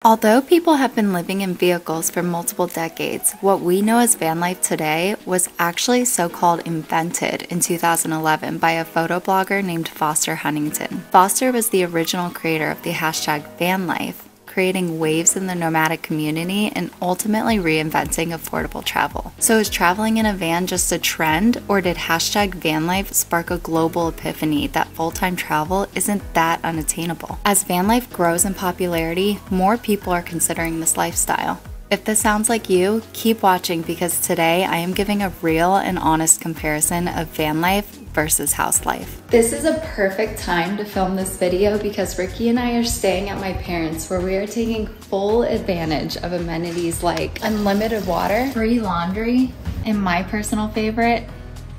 Although people have been living in vehicles for multiple decades, what we know as van life today was actually so-called invented in 2011 by a photo blogger named Foster Huntington. Foster was the original creator of the hashtag vanlife, creating waves in the nomadic community and ultimately reinventing affordable travel. So is traveling in a van just a trend, or did hashtag vanlife spark a global epiphany that full-time travel isn't that unattainable? As vanlife grows in popularity, more people are considering this lifestyle. If this sounds like you, keep watching because today I am giving a real and honest comparison of van life versus house life. This is a perfect time to film this video because Ricky and I are staying at my parents' where we are taking full advantage of amenities like unlimited water, free laundry, and my personal favorite,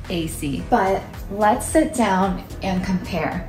AC. But let's sit down and compare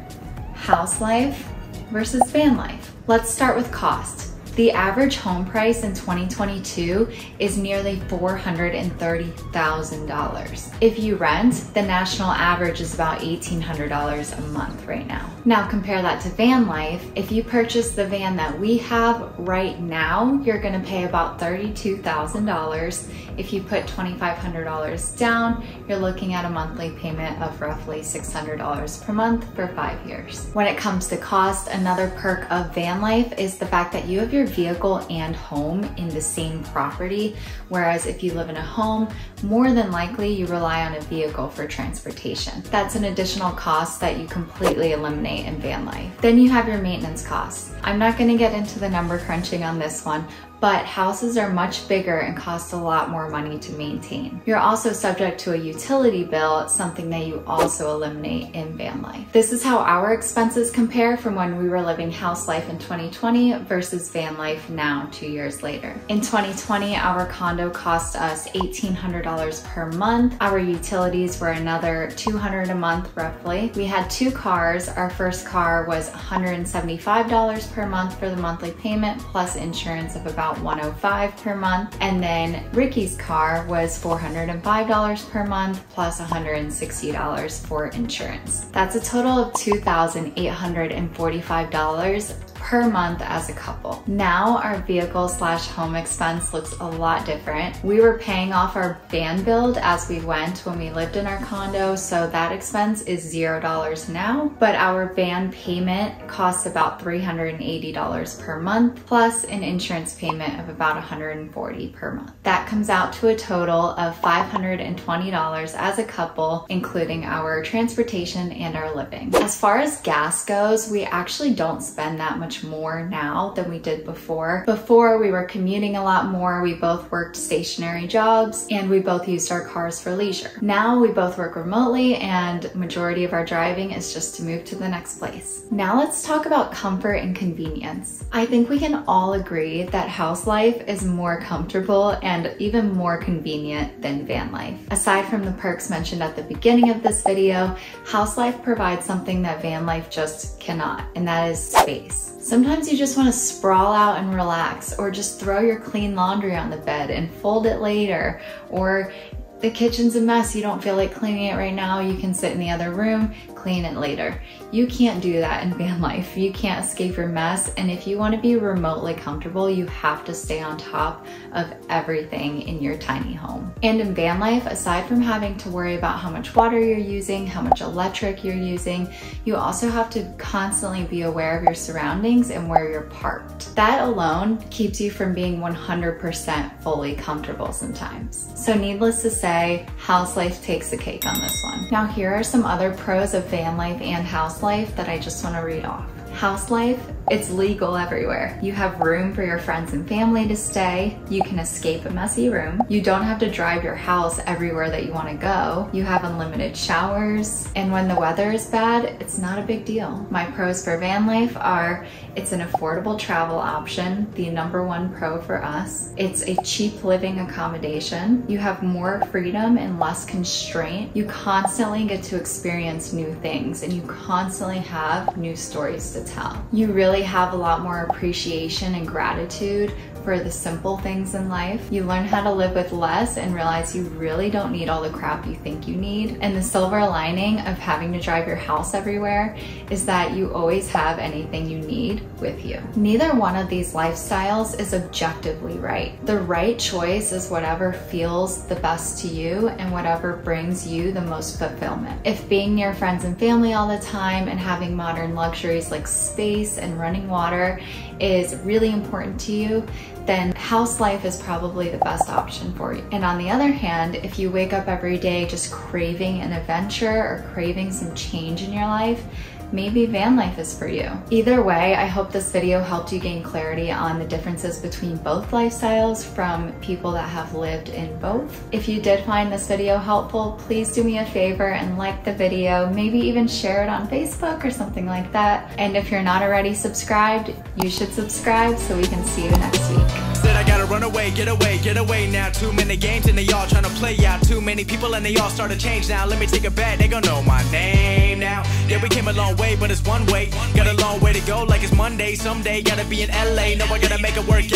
house life versus van life. Let's start with cost. The average home price in 2022 is nearly $430,000. If you rent, the national average is about $1,800 a month right now. Now compare that to van life. If you purchase the van that we have right now, you're gonna pay about $32,000. If you put $2,500 down, you're looking at a monthly payment of roughly $600 per month for 5 years. When it comes to cost, another perk of van life is the fact that you have your vehicle and home in the same property, whereas if you live in a home, more than likely you rely on a vehicle for transportation. That's an additional cost that you completely eliminate in van life. Then you have your maintenance costs. I'm not going to get into the number crunching on this one, but houses are much bigger and cost a lot more money to maintain. You're also subject to a utility bill, something that you also eliminate in van life. This is how our expenses compare from when we were living house life in 2020 versus van life now 2 years later. In 2020, our condo cost us $1,800 per month. Our utilities were another $200 a month roughly. We had 2 cars. Our first car was $175 per month for the monthly payment plus insurance of about $105 per month, and then Ricky's car was $405 per month plus $160 for insurance. That's a total of $2,845 per month as a couple. Now our vehicle/home expense looks a lot different. We were paying off our van build as we went when we lived in our condo, so that expense is $0 now, but our van payment costs about $380 per month plus an insurance payment of about $140 per month. That comes out to a total of $520 as a couple, including our transportation and our living. As far as gas goes, we actually don't spend that much more now than we did before. Before, we were commuting a lot more, we both worked stationary jobs, and we both used our cars for leisure. Now we both work remotely, and majority of our driving is just to move to the next place. Now let's talk about comfort and convenience. I think we can all agree that house life is more comfortable and even more convenient than van life. Aside from the perks mentioned at the beginning of this video, house life provides something that van life just cannot, and that is space. Sometimes you just want to sprawl out and relax, or just throw your clean laundry on the bed and fold it later, or the kitchen's a mess, you don't feel like cleaning it right now, you can sit in the other room, clean it later. You can't do that in van life. You can't escape your mess, and if you want to be remotely comfortable, you have to stay on top of everything in your tiny home. And in van life, aside from having to worry about how much water you're using, how much electric you're using, you also have to constantly be aware of your surroundings and where you're parked. That alone keeps you from being 100% fully comfortable sometimes. So needless to say, house life takes the cake on this one. Now here are some other pros of van life and house life that I just want to read off. House life, it's legal everywhere. You have room for your friends and family to stay. You can escape a messy room. You don't have to drive your house everywhere that you want to go. You have unlimited showers. And when the weather is bad, it's not a big deal. My pros for van life are, it's an affordable travel option, the #1 pro for us. It's a cheap living accommodation. You have more freedom and less constraint. You constantly get to experience new things, and you constantly have new stories to tell. You really really have a lot more appreciation and gratitude for the simple things in life. You learn how to live with less and realize you really don't need all the crap you think you need. And the silver lining of having to drive your house everywhere is that you always have anything you need with you. Neither one of these lifestyles is objectively right. The right choice is whatever feels the best to you and whatever brings you the most fulfillment. If being near friends and family all the time and having modern luxuries like space and running water is really important to you, then house life is probably the best option for you. And on the other hand, if you wake up every day just craving an adventure or craving some change in your life, maybe van life is for you. Either way, I hope this video helped you gain clarity on the differences between both lifestyles from people that have lived in both. If you did find this video helpful, please do me a favor and like the video, maybe even share it on Facebook or something like that. And if you're not already subscribed, you should subscribe so we can see you next week. Said I gotta run away, get away now. Too many games and they all trying to play out. Too many people and they all start to change now. Let me take a bet, they gon' know my name now. Yeah, we came a long way, but it's one way. Got a long way to go like it's Monday. Someday gotta be in LA. No, I gotta make it work.